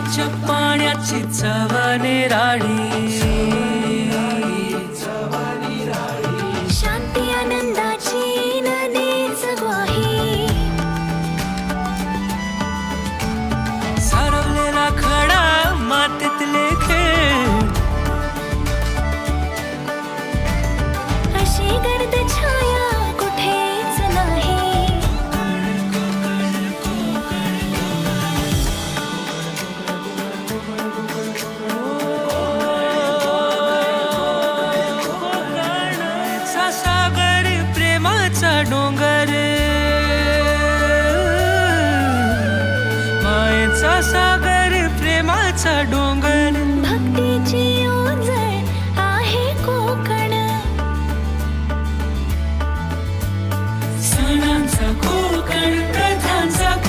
नदीच्या पाण्याची चवने राडी, शांती आनंदाची नदीच ग्वाही, सारवलेला खडा मातीतले खेळ, अशी गर्द छाया कुठेच नाही. चा सागर प्रेमाचा डोंगर, मायेचा सागर प्रेमाचा डोंगर.